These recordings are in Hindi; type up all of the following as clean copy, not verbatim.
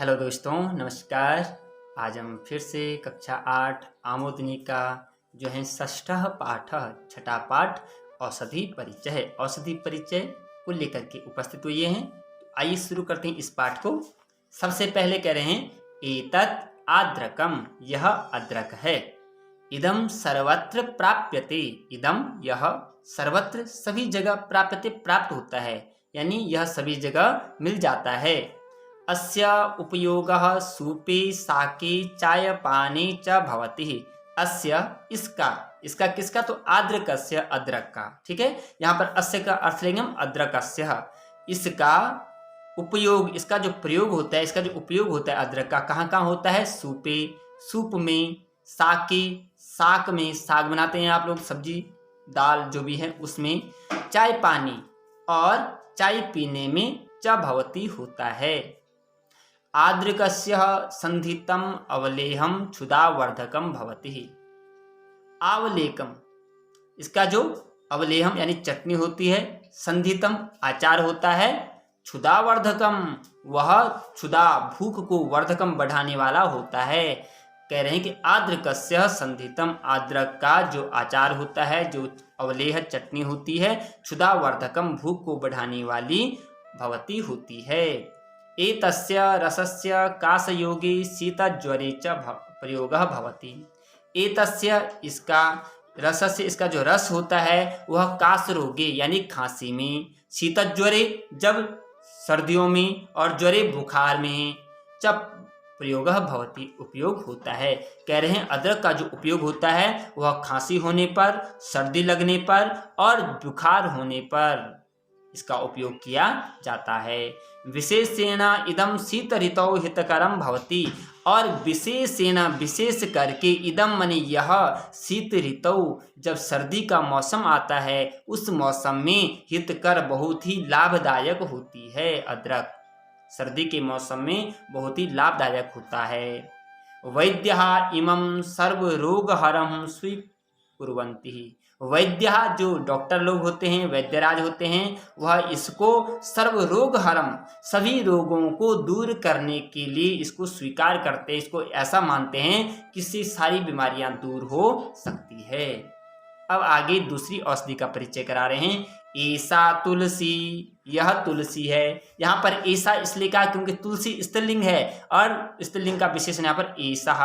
हेलो दोस्तों, नमस्कार। आज हम फिर से कक्षा 8 आमोदनी का जो है षष्ठः पाठः छठा पाठ औषधि परिचय औषधि परिचय को लेकर के उपस्थित हुए हैं। तो आइए शुरू करते हैं इस पाठ को। सबसे पहले कह रहे हैं एतत् आद्रकम, यह अदरक है। इदम सर्वत्र प्राप्यते, इदम यह सर्वत्र सभी जगह प्राप्यते प्राप्त होता है, यानी यह सभी जगह मिल जाता है। अस्य उपयोगः सूपे शाके चायपाने च भवति। अस्य इसका, इसका किसका, तो आद्रकस्य, अदरक का। ठीक है, यहाँ पर अस्य का अर्थ लेंगे हम अदरकस्य। इसका उपयोग, इसका जो प्रयोग होता है, इसका जो उपयोग होता है अदरक का, कहाँ कहाँ होता है? सूपे, सूप में, साके, साक में, साग बनाते हैं आप लोग, सब्जी दाल जो भी है उसमें, चाय पानी और चाय पीने में च भवति होता है। आद्रकस्य संधितम अवलेहम क्षुधावर्धकम भवति। आवलेकम, इसका जो अवलेहम यानी चटनी होती है, संधितम अचार होता है, क्षुधावर्धकम वह क्षुधा भूख को, वर्धकम बढ़ाने वाला होता है। कह रहे हैं कि आद्रकस्य संधितम, आद्रक का जो आचार होता है, जो अवलेह चटनी होती है, क्षुधावर्धकम भूख को बढ़ाने वाली भवति होती है। एतस्य रसस्य काशयोगे शीतज्वरे च प्रयोगः भवति। एतस्य, इसका, रसस्य, इसका जो रस होता है वह काश रोगे यानी खांसी में, शीतज्वरे जब सर्दियों में, और ज्वरे बुखार में, च प्रयोगः भवति उपयोग होता है। कह रहे हैं अदरक का जो उपयोग होता है वह खांसी होने पर, सर्दी लगने पर और बुखार होने पर इसका उपयोग किया जाता है। विशेषेण इदम शीत ऋतौ हितकरम भवति, और विशेषेण, विशेष करके, इदम माने यह, शीत ऋतौ जब सर्दी का मौसम आता है उस मौसम में हितकर बहुत ही लाभदायक होती है। अदरक सर्दी के मौसम में बहुत ही लाभदायक होता है। वैद्यः इमं सर्वरोगहरं स्वीकुर्वन्ति। वैद्य जो डॉक्टर लोग होते हैं, वैद्यराज होते हैं, वह इसको सर्वरोगहरम, सभी रोगों को दूर करने के लिए इसको स्वीकार करते हैं, इसको ऐसा मानते हैं कि इससे सारी बीमारियां दूर हो सकती है। अब आगे दूसरी औषधि का परिचय करा रहे हैं। ऐसा तुलसी, यह तुलसी है। यहाँ पर ऐसा इसलिए कहा क्योंकि तुलसी स्त्रीलिंग है और स्त्रीलिंग का विशेषण यहाँ पर ऐसा,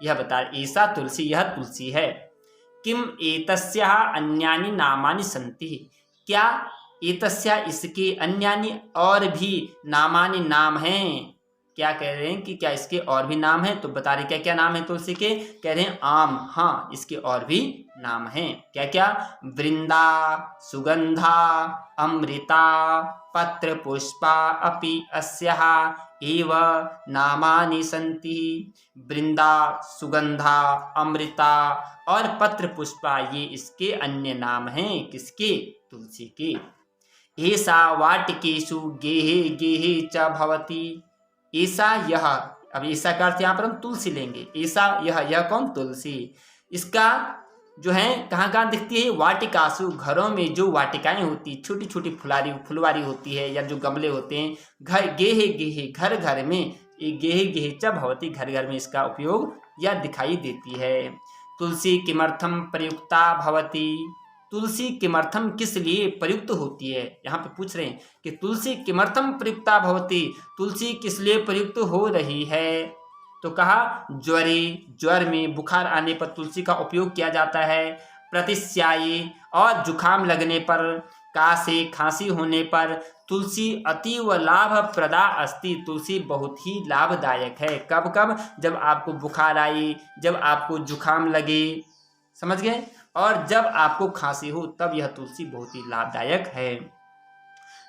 यह बता, ऐसा तुलसी, यह तुलसी है। किम एतस्याः अन्यानि नामानि सन्ति, क्या एतस्याः, इसके, अन्यानि और भी, नामानि नाम हैं। क्या कह रहे हैं कि क्या इसके और भी नाम हैं? तो बता रहे क्या क्या नाम है तुलसी के। कह रहे हैं आम, हाँ इसके और भी नाम हैं। क्या क्या? वृंदा, सुगंधा, अमृता, पत्र पुष्पा अपि अस्याः एव नामानि सन्ति। वृंदा, सुगंधा, अमृता और पत्र पुष्पा, ये इसके अन्य नाम हैं। किसके? तुलसी के। ऐसा वाटिकेषु गेहे गेहे च भवति। ऐसा यह, अब ऐसा का अर्थ यहाँ पर हम तुलसी लेंगे। ऐसा यह कौन? तुलसी। इसका जो है कहाँ कहाँ दिखती है? वाटिकासु, घरों में जो वाटिकाएं होती, छोटी छोटी फुलवारी होती है, या जो गमले होते हैं, घर, गेहे गेहे, घर घर में, ये गेहे गेहे च भवति, घर घर में इसका उपयोग या दिखाई देती है। तुलसी किमर्थम प्रयुक्ता भवति। तुलसी किमर्थम, किस लिए प्रयुक्त होती है? यहाँ पे पूछ रहे हैं कि तुलसी किमर्थम प्रयुक्ता भवति, तुलसी किस लिए प्रयुक्त हो रही है? तो कहा ज्वरे, ज्वर में, बुखार आने पर तुलसी का उपयोग किया जाता है। प्रतिस्याये, और जुखाम लगने पर, कासे, खांसी होने पर, तुलसी अतीव लाभप्रदा अस्ति, तुलसी बहुत ही लाभदायक है। कब कब? जब आपको बुखार आई, जब आपको जुखाम लगे, समझ गए, और जब आपको खांसी हो, तब यह तुलसी बहुत ही लाभदायक है।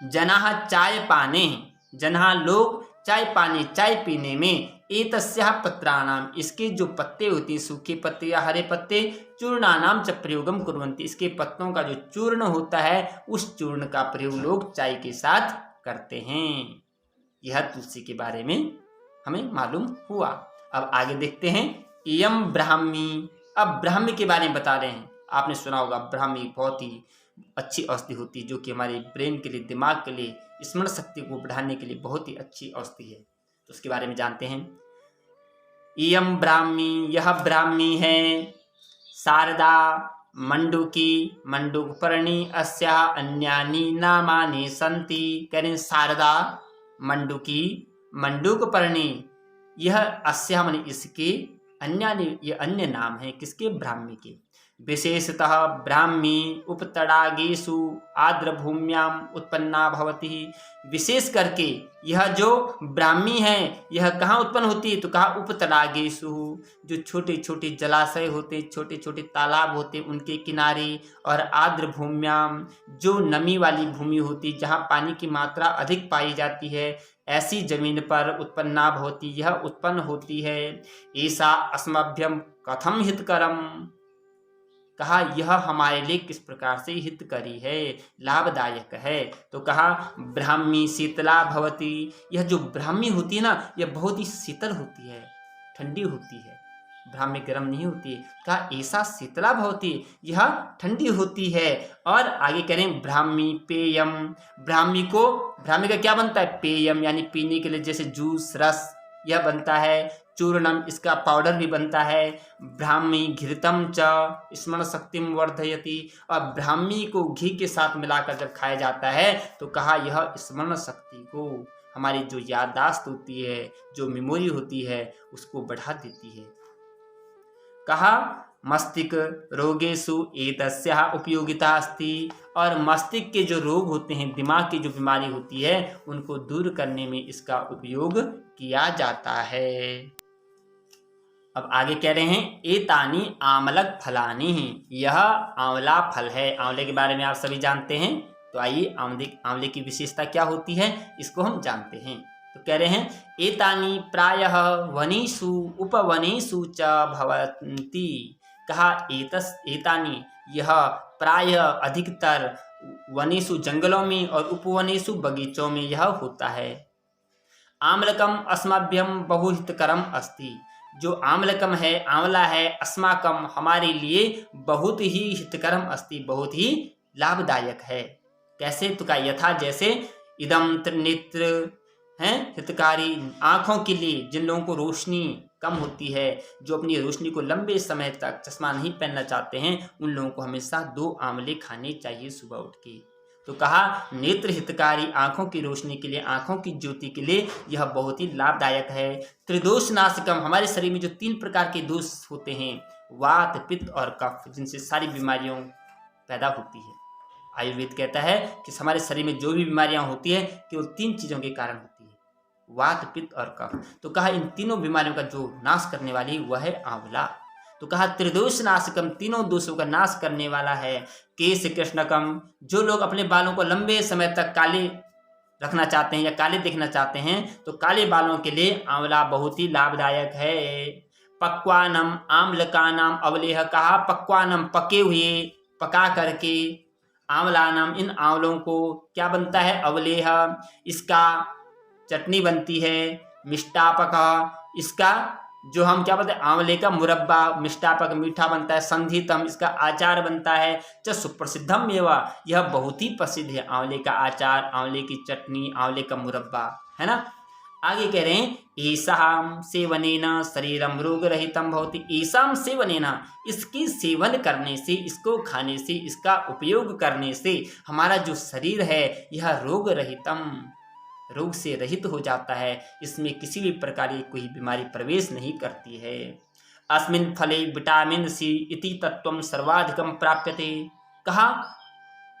जनाः चाय पाने, जनाः लोग, चाय पाने, चाय पीने में, एतस्याः पत्राणाम, इसके जो पत्ते होते हैं, सूखे पत्ते या हरे पत्ते, चूर्णानाम च प्रयोगम कुर्वन्ति, इसके पत्तों का जो चूर्ण होता है उस चूर्ण का प्रयोग लोग चाय के साथ करते हैं। यह तुलसी के बारे में हमें मालूम हुआ। अब आगे देखते हैं। इयम ब्राह्मी, अब ब्राह्मी के बारे में बता रहे हैं। आपने सुना होगा ब्राह्मी बहुत ही अच्छी औषधि होती है, जो कि हमारे ब्रेन के लिए, दिमाग के लिए, स्मरण शक्ति को बढ़ाने के लिए बहुत ही अच्छी औषधि है। तो उसके बारे में जानते हैं। इयम ब्राह्मी, यह ब्राह्मी है, शारदा मंडूकी मंडूकपर्णी अस्याः अन्यानि नामानि सन्ति। करें शारदा, मंडूकी, मंडूकपर्णी, यह अस्याः माने इसके, अन्यानि ये अन्य नाम है किसके, ब्राह्मी के। विशेषतः ब्राह्मी उपतडागेषु आर्द्रभूम्याम उत्पन्ना भवति। विशेष करके यह जो ब्राह्मी है यह कहाँ उत्पन्न होती है, तो कहा उपतडागेषु, जो छोटे छोटे जलाशय होते, छोटे छोटे तालाब होते उनके किनारे, और आर्द्रभूम्याम, जो नमी वाली भूमि होती जहाँ पानी की मात्रा अधिक पाई जाती है, ऐसी जमीन पर उत्पन्ना भवति, यह उत्पन्न होती है। ऐसा अस्मभ्यम कथम हितकरम, कहा यह हमारे लिए किस प्रकार से हितकारी है, लाभदायक है। तो कहा ब्राह्मी शीतला भवति, यह जो ब्राह्मी होती है ना यह बहुत ही शीतल होती है, ठंडी होती है, ब्राह्मी गर्म नहीं होती। कहा ऐसा शीतला भवति, यह ठंडी होती है। और आगे करें ब्राह्मी पेयम, ब्राह्मी का क्या बनता है, पेयम यानी पीने के लिए, जैसे जूस रस यह बनता है। चूर्णम, इसका पाउडर भी बनता है। ब्राह्मी घृतम च स्मरण शक्तिम वर्धयति, और ब्राह्मी को घी के साथ मिलाकर जब खाया जाता है तो कहा यह स्मरण शक्ति को, हमारी जो याददाश्त होती है, जो मेमोरी होती है उसको बढ़ा देती है। कहा मस्तिष्क रोगेषु एतस्याः उपयोगिता अस्ति, और मस्तिष्क के जो रोग होते हैं, दिमाग की जो बीमारी होती है उनको दूर करने में इसका उपयोग किया जाता है। अब आगे कह रहे हैं एतानी आमलक फलानी, यह आंवला फल है। आंवले के बारे में आप सभी जानते हैं, तो आइए आंवले की विशेषता क्या होती है इसको हम जानते हैं। तो कह रहे हैं एतानी प्रायः वनेषु उपवनेषु च भवन्ति, कहा एतानी यह प्रायः अधिकतर वनेषु जंगलों में और उपवनेषु बगीचों में यह होता है। आम्लकम अस्मभ्यम बहुहितकरम अस्ति, जो आम्लकम है, आंवला है, अस्माकम हमारे लिए बहुत ही हितकरम अस्ति, बहुत ही लाभदायक है। कैसे, तो का यथा जैसे इदम नेत्र हैं हितकारी, आंखों के लिए, जिन लोगों को रोशनी कम होती है, जो अपनी रोशनी को लंबे समय तक चश्मा नहीं पहनना चाहते हैं, उन लोगों को हमेशा 2 आंवले खाने चाहिए सुबह उठ के। तो कहा नेत्र हितकारी, आंखों की रोशनी के लिए, आंखों की ज्योति के लिए यह बहुत ही लाभदायक है। त्रिदोष नाशकम, हमारे शरीर में जो 3 प्रकार के दोष होते हैं, वात पित्त और कफ, जिनसे सारी बीमारियों पैदा होती है। आयुर्वेद कहता है कि हमारे शरीर में जो भी बीमारियां होती है केवल 3 चीजों के कारण होती है, वात पित्त और कफ। तो कहा इन तीनों बीमारियों का जो नाश करने वाली वह है आंवला। तो कहा त्रिदोष नाशकम, तीनों दोषों का नाश करने वाला है। केश कृष्णकम, जो लोग अपने बालों को लंबे समय तक काले रखना चाहते हैं या काले दिखना चाहते हैं, तो काले बालों के लिए आंवला बहुत ही लाभदायक है। पक्वानम आम्लकानाम अवलेह, कहा पक्वानम पके हुए, पका करके, आंवलानाम इन आंवलों को क्या बनता है, अवलेह, इसका चटनी बनती है। मिष्टापक, इसका जो हम क्या बोलते हैं, आंवले का मुरब्बा, मिष्टापक मीठा बनता है। संधितम, इसका आचार बनता है। च सुप्रसिद्धम मेवा, यह बहुत ही प्रसिद्ध है, आंवले का आचार, आंवले की चटनी, आंवले का मुरब्बा, है ना। आगे कह रहे हैं एषाम सेवनेन शरीरम रोग रहितम भवति, एषाम सेवनेन, इसकी सेवन करने से, इसको खाने से, इसका उपयोग करने से हमारा जो शरीर है यह रोग रहितम, रोग से रहित हो जाता है, इसमें किसी भी प्रकार की कोई बीमारी प्रवेश नहीं करती है। अस्मिन् फले विटामिन सी इति तत्वम सर्वाधिकम प्राप्यते, कहा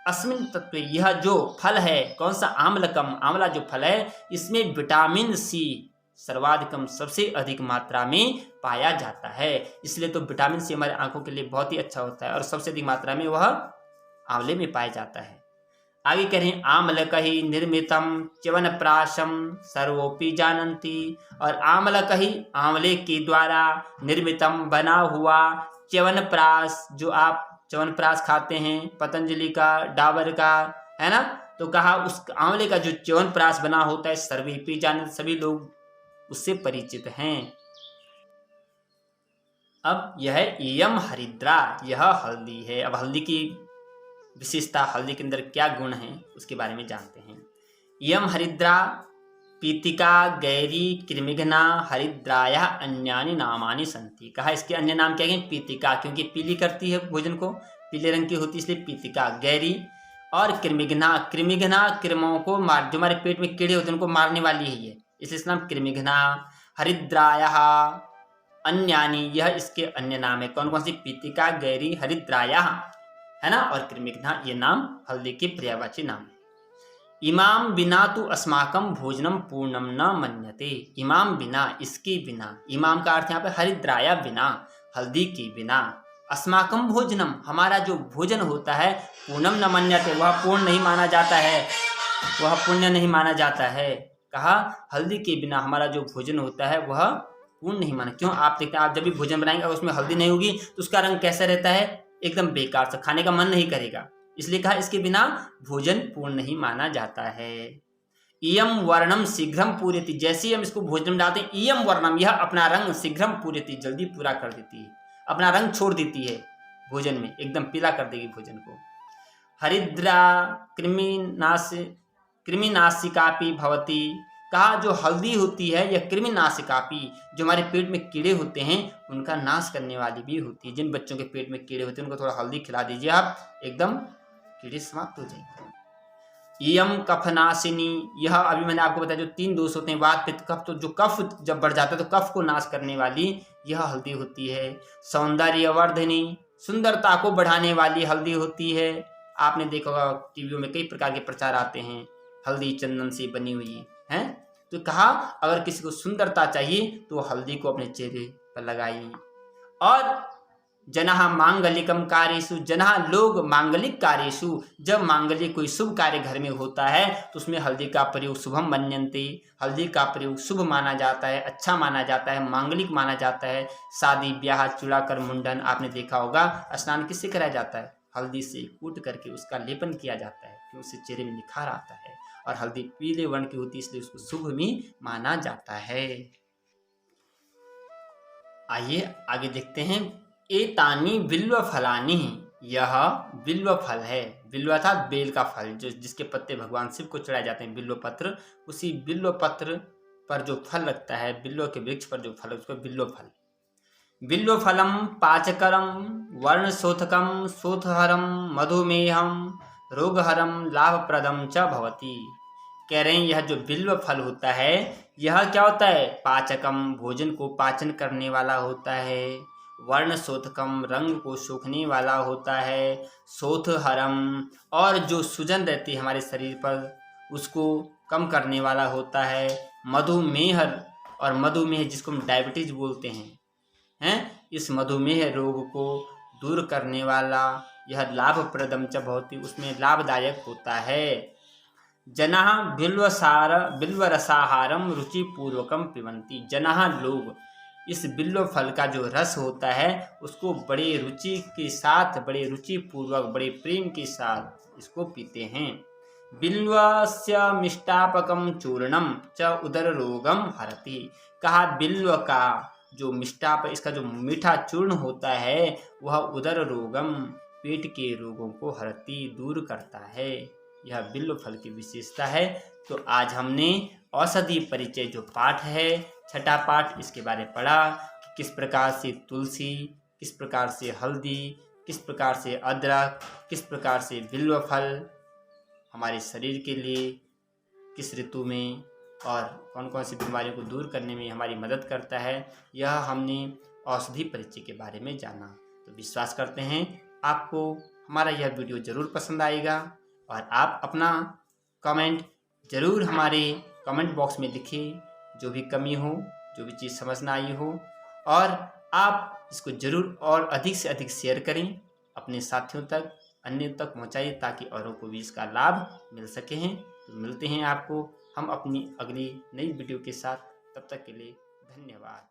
अस्मिन् तत्व, यह जो फल है, कौन सा, आम्लकम, आंवला जो फल है, इसमें विटामिन सी सर्वाधिकम, सबसे अधिक मात्रा में पाया जाता है। इसलिए तो विटामिन सी हमारे आंखों के लिए बहुत ही अच्छा होता है और सबसे अधिक मात्रा में वह आंवले में पाया जाता है। आगे कह रहे हैं आम्लकहि निर्मितम च्यवनप्राशम सर्वोपि जानन्ति, और आम्लकहि, आंवले के द्वारा, निर्मितम बना हुआ, च्यवनप्राश, जो आप च्यवनप्राश खाते हैं पतंजलि का, डाबर का, है ना। तो कहा उस आंवले का जो च्यवनप्राश बना होता है, सर्वेपि जानन्ति, सभी लोग उससे परिचित हैं। अब यह है इयम हरिद्रा, यह हल्दी है। अब हल्दी की विशेषता, हल्दी के अंदर क्या गुण हैं उसके बारे में जानते हैं। इयम हरिद्रा पीतिका गैरी कृमिघ्ना हरिद्राया अन्यानि नामानि संति। कहा इसके अन्य नाम क्या है? पीतिका, क्योंकि पीली करती है भोजन को, पीले रंग की होती है इसलिए पीतिका। गैरी और कृमिघ्ना, कृमिघ्ना कृमों को मार, जो हमारे पेट में कीड़े होते हैं उनको मारने वाली है ये, इसलिए इसका नाम कृमिघ्ना। हरिद्राया अन्यानि, यह इसके अन्य नाम है। कौन कौन सी? पीतिका गैरी हरिद्राया, है ना, और कृमिघ्ना, ये नाम हल्दी के पर्यायवाची नाम है। इमाम बिना तो अस्माकम भोजनम पूर्णम न मन्यते। इमाम बिना, इसके बिना, इमाम का अर्थ यहाँ पे हरिद्राया बिना, हल्दी के बिना, अस्माकम भोजनम, हमारा जो भोजन होता है, पूर्णम न मन्यते, वह पूर्ण नहीं माना जाता है, वह पुण्य नहीं माना जाता है। कहा हल्दी के बिना हमारा जो भोजन होता है वह पूर्ण नहीं माना। क्यों? आप देखते हैं, आप जब भी भोजन बनाएंगे अगर उसमें हल्दी नहीं होगी तो उसका रंग कैसा रहता है? एकदम बेकार सा, खाने का मन नहीं करेगा। इसलिए कहा इसके बिना भोजन पूर्ण नहीं माना जाता है। इयम वर्णम शीघ्रम पूर्यति, जैसे ही हम इसको भोजन में डालते हैं, इयम वर्णम, यह अपना रंग शीघ्रम पूर्यति, जल्दी पूरा कर देती है, अपना रंग छोड़ देती है भोजन में, एकदम पीला कर देगी भोजन को। हरिद्रा कृमिनाशिकापि भवति। कहा जो हल्दी होती है यह कृमिनाशिकापि, जो हमारे पेट में कीड़े होते हैं उनका नाश करने वाली भी होती है। जिन बच्चों के पेट में कीड़े होते हैं उनको थोड़ा हल्दी खिला दीजिए आप, एकदम कीड़े समाप्त हो जाएंगे। यम कफनाशिनी, यह अभी मैंने आपको बताया जो 3 दोष होते हैं, वात पित्त कफ, तो जो कफ जब बढ़ जाता है तो कफ को नाश करने वाली यह हल्दी होती है। सौंदर्यवर्धनी, सुंदरता को बढ़ाने वाली हल्दी होती है। आपने देखा होगा टीवियों में कई प्रकार के प्रचार आते हैं, हल्दी चंदन से बनी हुई है। तो कहा अगर किसी को सुंदरता चाहिए तो हल्दी को अपने चेहरे पर लगाइए। और जनाह मांगलिकम कार्येषु, जनाह लोग मांगलिक कार्येषु, जब मांगलिक कोई शुभ कार्य घर में होता है तो उसमें हल्दी का प्रयोग शुभम मन्यन्ते, हल्दी का प्रयोग शुभ माना जाता है, अच्छा माना जाता है, मांगलिक माना जाता है। शादी ब्याह, चूड़ाकर, मुंडन, आपने देखा होगा स्नान किससे कराया जाता है? हल्दी से कूट करके उसका लेपन किया जाता है, क्योंकि उससे चेहरे में निखार आता है। और हल्दी पीले वर्ण की होती है इसलिए उसको शुभ में माना जाता है। आइए आगे देखते हैं। एतानी बिल्व फलानी, यह बिल्व फल है। बिल्व अर्थात बेल का फल, जो जिसके पत्ते भगवान शिव को चढ़ाए जाते हैं, बिल्व पत्र, उसी बिल्व पत्र पर जो फल लगता है, बिल्व के वृक्ष पर जो फल है उसको बिल्व फल। बिल्व फलम पाचकरम वर्णशोथकम शोथहरम मधुमेहम रोगहरम लाभप्रदम च भवति। कह रहे हैं यह जो बिल्व फल होता है यह क्या होता है? पाचकम, भोजन को पाचन करने वाला होता है। वर्ण शोथकम, रंग को सोखने वाला होता है। शोथहरम, और जो सूजन रहती है हमारे शरीर पर उसको कम करने वाला होता है। मधुमेह, और मधुमेह जिसको हम डायबिटीज बोलते हैं, इस मधुमेह रोग को दूर करने वाला यह लाभप्रदम च भवति, उसमें लाभदायक होता है। जनाः बिल्व रसाहारम रुचि पूर्वकम पिबंती। जनाः लोग इस बिल्व फल का जो रस होता है उसको बड़े रुचि के साथ, बड़े रुचि पूर्वक, बड़े प्रेम के साथ इसको पीते हैं। बिल्वस्य मिष्टापकम चूर्णम च उदर रोगम हरति। कहा बिल्व का जो मिष्टाप, इसका जो मीठा चूर्ण होता है वह उदर रोगम, पेट के रोगों को हरति, दूर करता है। यह बिल्व फल की विशेषता है। तो आज हमने औषधि परिचय जो पाठ है, छठा पाठ, इसके बारे में पढ़ा कि किस प्रकार से तुलसी, किस प्रकार से हल्दी, किस प्रकार से अदरक, किस प्रकार से बिल्व फल हमारे शरीर के लिए किस ऋतु में और कौन कौन सी बीमारियों को दूर करने में हमारी मदद करता है, यह हमने औषधि परिचय के बारे में जाना। तो विश्वास करते हैं आपको हमारा यह वीडियो ज़रूर पसंद आएगा और आप अपना कमेंट ज़रूर हमारे कमेंट बॉक्स में लिखें, जो भी कमी हो, जो भी चीज़ समझ ना आई हो, और आप इसको ज़रूर और अधिक से अधिक शेयर करें, अपने साथियों तक, अन्य तक पहुँचाइए ताकि औरों को भी इसका लाभ मिल सके हैं। तो मिलते हैं आपको हम अपनी अगली नई वीडियो के साथ, तब तक के लिए धन्यवाद।